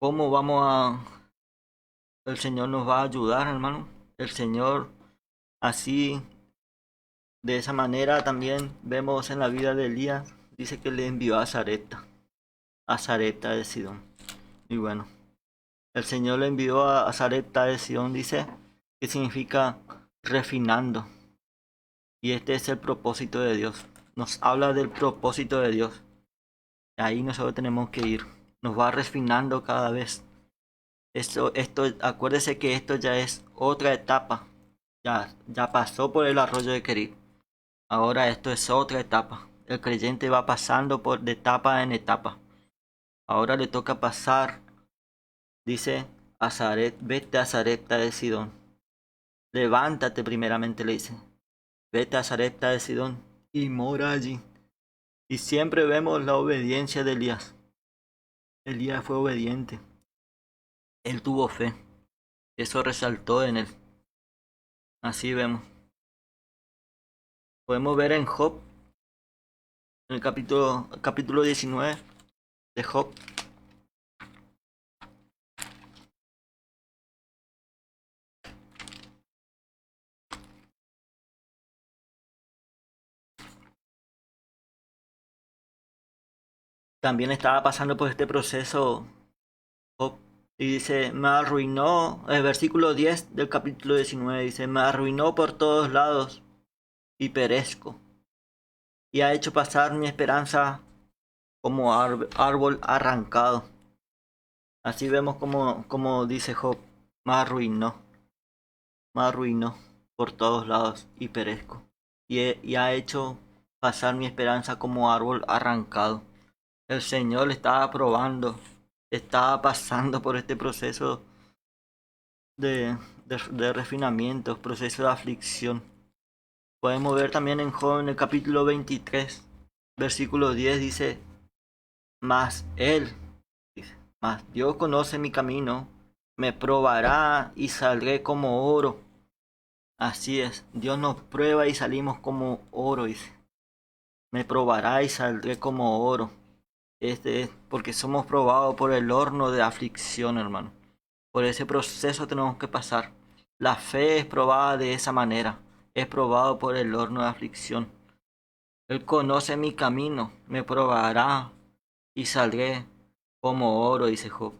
¿Cómo vamos a... El Señor nos va a ayudar, hermano? El Señor, así, de esa manera también vemos en la vida de Elías, dice que le envió a Sarepta de Sidón. Y bueno, el Señor le envió a Sarepta de Sidón, dice, que significa refinando. Y este es el propósito de Dios. Nos habla del propósito de Dios. Ahí nosotros tenemos que ir. Nos va refinando cada vez. Esto, acuérdese que esto ya es otra etapa. Ya pasó por el arroyo de Querib. Ahora esto es otra etapa. El creyente va pasando de etapa en etapa. Ahora le toca pasar, dice, vete a Sarepta de Sidón. Levántate primeramente, le dice. Vete a Sarepta de Sidón y mora allí. Y siempre vemos la obediencia de Elías. Elías fue obediente. Él tuvo fe. Eso resaltó en él. Así vemos. Podemos ver en Job, en el capítulo 19 de Job. También estaba pasando por este proceso Job. Y dice, me arruinó, el versículo 10 del capítulo 19 dice, me arruinó por todos lados y perezco. Y ha hecho pasar mi esperanza como árbol arrancado. Así vemos como dice Job, me arruinó por todos lados y perezco. Y ha hecho pasar mi esperanza como árbol arrancado. El Señor le estaba probando, estaba pasando por este proceso de refinamiento, proceso de aflicción. Podemos ver también en Job, en el capítulo 23, versículo 10, dice, mas Dios conoce mi camino, me probará y saldré como oro. Así es, Dios nos prueba y salimos como oro, dice. Me probará y saldré como oro. Este es porque somos probados por el horno de aflicción, hermano. Por ese proceso tenemos que pasar. La fe es probada de esa manera. Es probado por el horno de aflicción. Él conoce mi camino, me probará y saldré como oro, dice Job.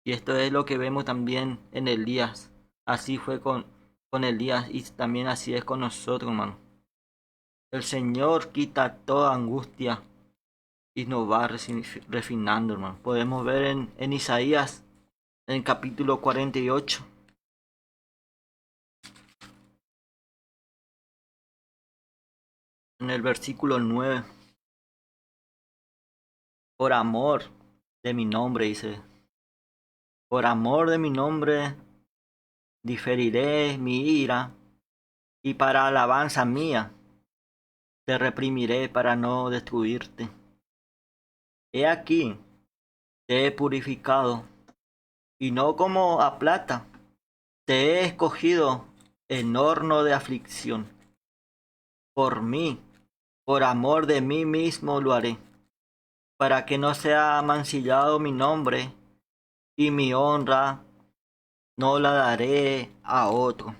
Y esto es lo que vemos también en Elías. Así fue con Elías y también así es con nosotros, hermano. El Señor quita toda angustia y nos va refinando, hermano. Podemos ver en Isaías, en el capítulo 48. en el versículo 9. Por amor de mi nombre, dice. Por amor de mi nombre diferiré mi ira, y para alabanza mía te reprimiré para no destruirte. He aquí, te he purificado, y no como a plata, te he escogido en horno de aflicción. Por mí, por amor de mí mismo lo haré, para que no sea mancillado mi nombre, y mi honra no la daré a otro.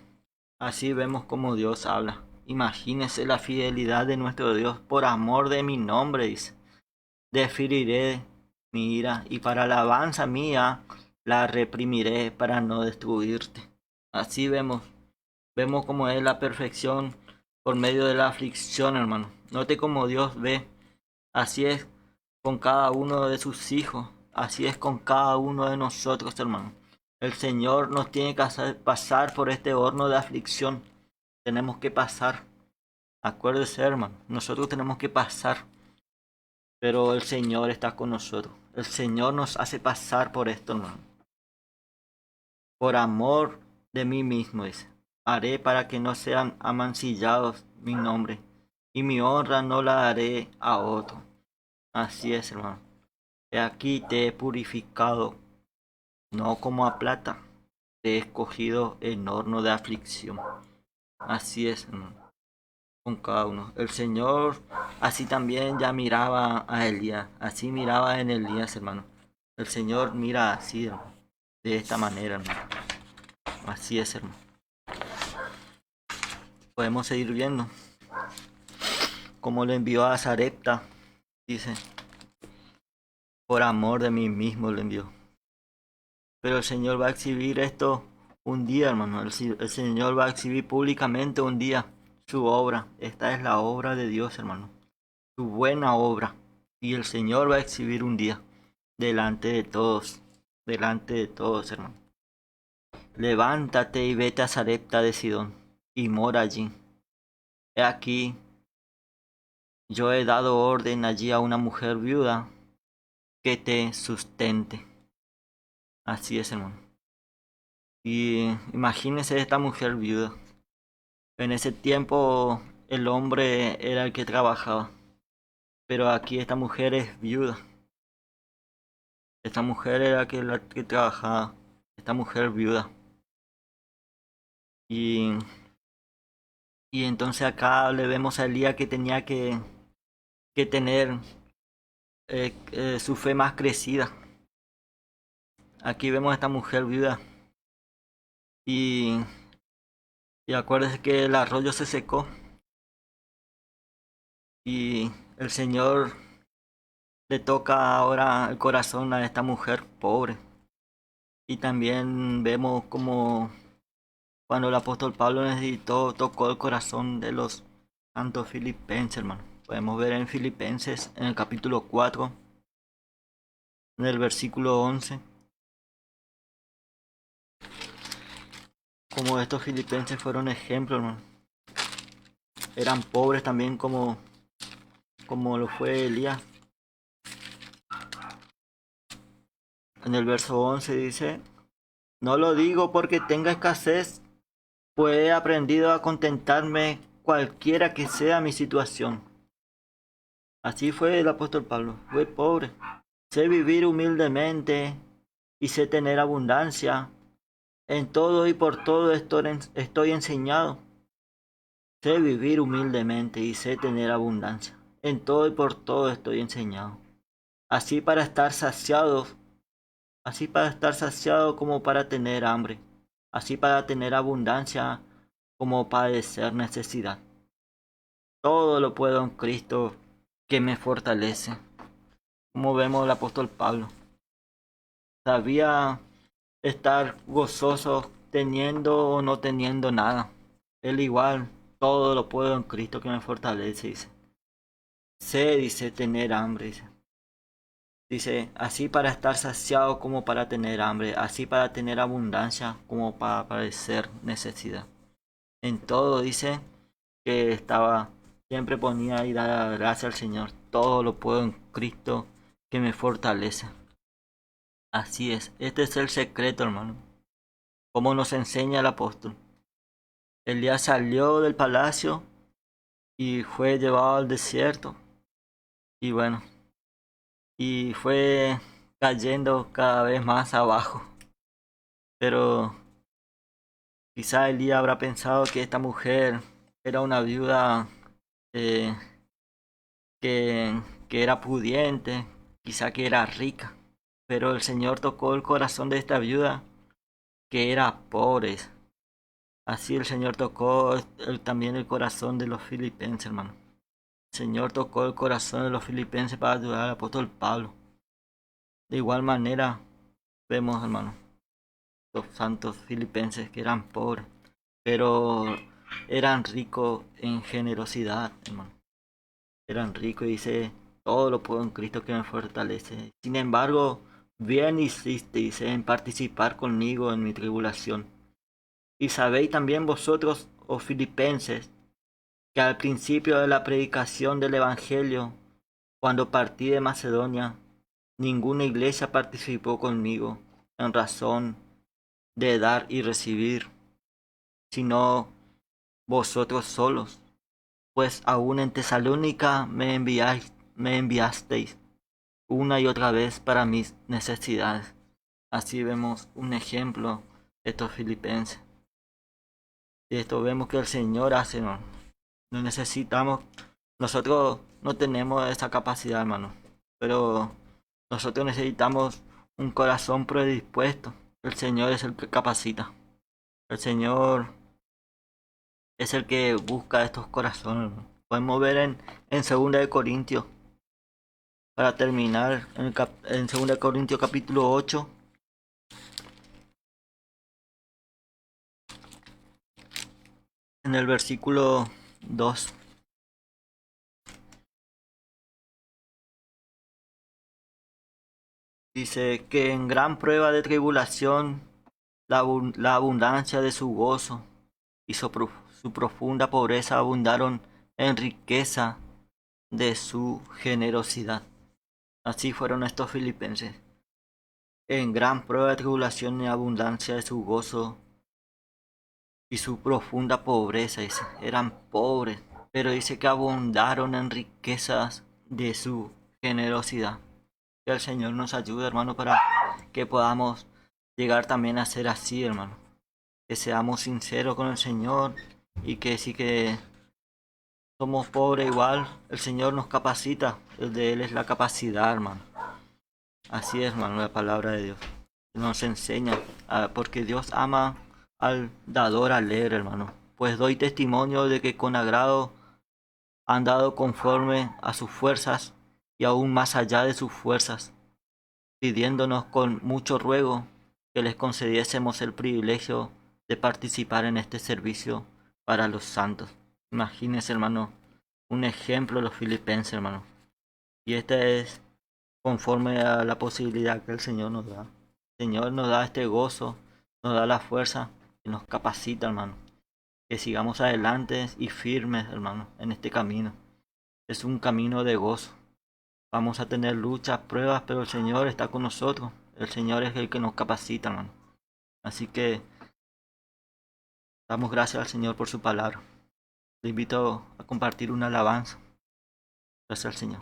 Así vemos como Dios habla. Imagínese la fidelidad de nuestro Dios. Por amor de mi nombre, dice, deferiré mi ira, y para alabanza mía la reprimiré para no destruirte. Así vemos como es la perfección por medio de la aflicción, hermano. Note cómo Dios ve. Así es con cada uno de sus hijos. Así es con cada uno de nosotros, hermano. El Señor nos tiene que hacer pasar por este horno de aflicción. Tenemos que pasar. Acuérdese, hermano. Nosotros tenemos que pasar. Pero el Señor está con nosotros. El Señor nos hace pasar por esto, hermano. Por amor de mí mismo, dice. Haré para que no sean amancillados mi nombre, y mi honra no la daré a otro. Así es, hermano. He aquí te he purificado, no como a plata, te he escogido en horno de aflicción. Así es, hermano, con cada uno. El Señor así también ya miraba a Elías, así miraba en Elías, hermano. El Señor mira así, hermano, de esta manera, hermano. Así es, hermano. Podemos seguir viendo cómo le envió a Sarepta, dice, por amor de mí mismo le envió. Pero el Señor va a exhibir esto un día, hermano. El Señor va a exhibir públicamente un día su obra. Esta es la obra de Dios, hermano. Su buena obra. Y el Señor va a exhibir un día delante de todos. Delante de todos, hermano. Levántate y vete a Sarepta de Sidón y mora allí. He aquí, yo he dado orden allí a una mujer viuda que te sustente. Así es, hermano. Y imagínese esta mujer viuda. En ese tiempo el hombre era el que trabajaba. Pero aquí esta mujer es viuda. Esta mujer era la que trabajaba. Esta mujer viuda. Y entonces acá le vemos a Elías que tenía que tener su fe más crecida. Aquí vemos a esta mujer viuda. Y acuérdese que el arroyo se secó. Y el Señor le toca ahora el corazón a esta mujer pobre. Y también vemos como cuando el apóstol Pablo necesitó, tocó el corazón de los santos filipenses, hermano. Podemos ver en Filipenses, en el capítulo 4, en el versículo 11, como estos filipenses fueron ejemplos, hermano. Eran pobres también como lo fue Elías. En el verso 11 dice, no lo digo porque tenga escasez, pues he aprendido a contentarme cualquiera que sea mi situación. Así fue el apóstol Pablo, fue pobre. Sé vivir humildemente y sé tener abundancia. En todo y por todo estoy enseñado. Sé vivir humildemente y sé tener abundancia. En todo y por todo estoy enseñado. Así para estar saciado como para tener hambre. Así para tener abundancia como padecer necesidad. Todo lo puedo en Cristo que me fortalece. Como vemos el apóstol Pablo. Sabía estar gozoso teniendo o no teniendo nada. Él igual, todo lo puedo en Cristo que me fortalece, dice. Sé, dice, tener hambre, dice. Dice, así para estar saciado como para tener hambre, así para tener abundancia como para padecer necesidad. En todo dice que siempre ponía y daba gracias al Señor. Todo lo puedo en Cristo que me fortalece. Así es, este es el secreto, hermano. Como nos enseña el apóstol. Elías salió del palacio y fue llevado al desierto. Y bueno, y fue cayendo cada vez más abajo. Pero quizá Elías habrá pensado que esta mujer era una viuda que era pudiente, quizá que era rica. Pero el Señor tocó el corazón de esta viuda que era pobre. Así el Señor tocó también el corazón de los filipenses, hermano. El Señor tocó el corazón de los filipenses para ayudar al apóstol Pablo. De igual manera vemos, hermano, los santos filipenses que eran pobres, pero eran ricos en generosidad, hermano. Eran ricos y dice, todo lo puedo en Cristo que me fortalece. Sin embargo, bien hicisteis en participar conmigo en mi tribulación. Y sabéis también vosotros, oh filipenses, que al principio de la predicación del Evangelio, cuando partí de Macedonia, ninguna iglesia participó conmigo en razón de dar y recibir, sino vosotros solos, pues aún en Tesalónica me enviasteis una y otra vez para mis necesidades. Así vemos un ejemplo de estos filipenses. Y esto vemos que el Señor hace, no necesitamos, nosotros no tenemos esa capacidad, hermano, pero nosotros necesitamos un corazón predispuesto. El Señor es el que capacita. El Señor es el que busca estos corazones, hermano. Podemos ver en 2 de Corintios, para terminar, en 2 de Corintios capítulo 8. En el versículo 2. Dice que en gran prueba de tribulación la abundancia de su gozo y su profunda pobreza abundaron en riqueza de su generosidad. Así fueron estos filipenses. En gran prueba de tribulación y abundancia de su gozo y su profunda pobreza, dice, eran pobres, pero dice que abundaron en riquezas de su generosidad. Que el Señor nos ayude, hermano, para que podamos llegar también a ser así, hermano. Que seamos sinceros con el Señor y que sí que somos pobres igual, el Señor nos capacita, el de Él es la capacidad, hermano. Así es, hermano, la palabra de Dios nos enseña, porque Dios ama al dador alegre, hermano. Pues doy testimonio de que con agrado han dado conforme a sus fuerzas y aún más allá de sus fuerzas, pidiéndonos con mucho ruego que les concediésemos el privilegio de participar en este servicio para los santos. Imagínense, hermano, un ejemplo de los filipenses, hermano. Y este es conforme a la posibilidad que el Señor nos da. El Señor nos da este gozo, nos da la fuerza y nos capacita, hermano. Que sigamos adelante y firmes, hermano, en este camino. Es un camino de gozo. Vamos a tener luchas, pruebas, pero el Señor está con nosotros. El Señor es el que nos capacita, hermano. Así que damos gracias al Señor por su palabra. Le invito a compartir una alabanza. Gracias al Señor.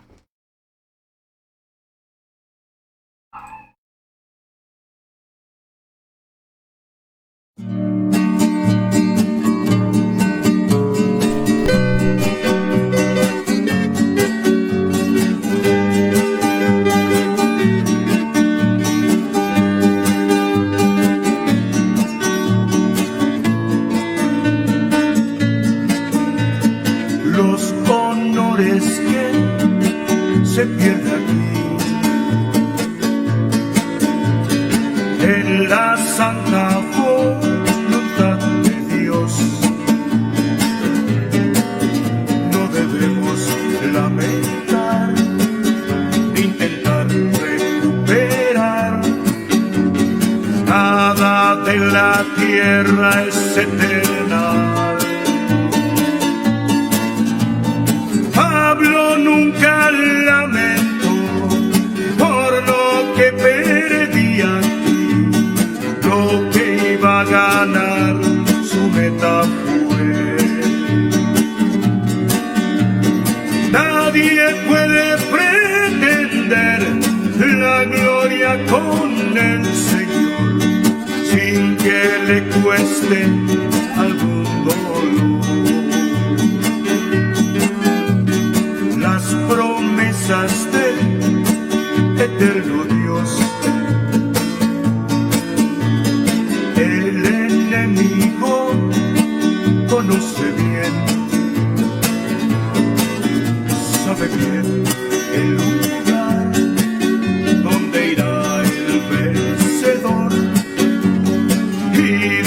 Los honores que se pierden aquí en la santa voluntad de Dios, no debemos lamentar ni intentar recuperar. Nada de la tierra es eterna. vaya con el Señor sin que le cueste algún dolor. Las promesas del eterno Dios, el enemigo conoce bien, sabe bien el lugar donde irá el vencedor, y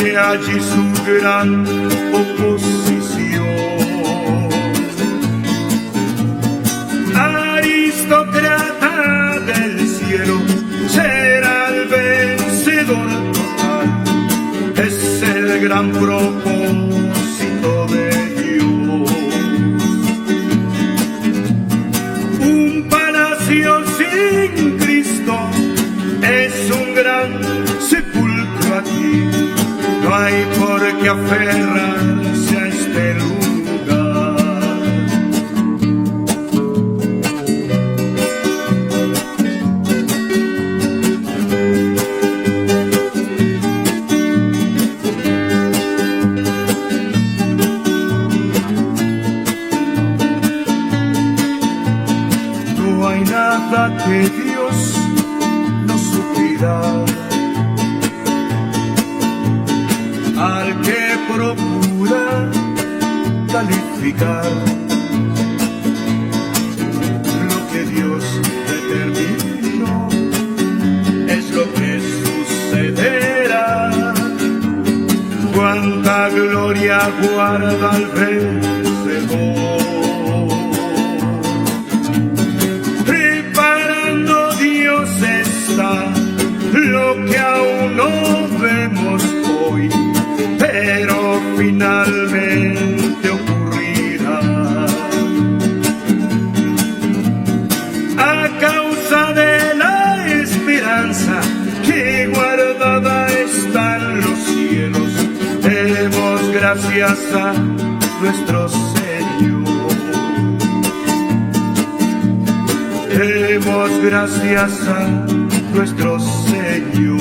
de allí su gran oposición. Aristócrata del cielo será el vencedor total, es el gran propósito de Dios. Un palacio sin Cristo es un gran sepulcro aquí, no hay por qué aferrarse a este lugar. No hay nada que Dios no suplirá al que procura calificar lo que Dios determinó, es lo que sucederá. Cuánta gloria guarda al vencedor, preparando Dios está lo que aún no vemos hoy, pero finalmente ocurrirá. A causa de la esperanza que guardada está en los cielos, demos gracias a nuestro Señor. Demos gracias a nuestro Señor.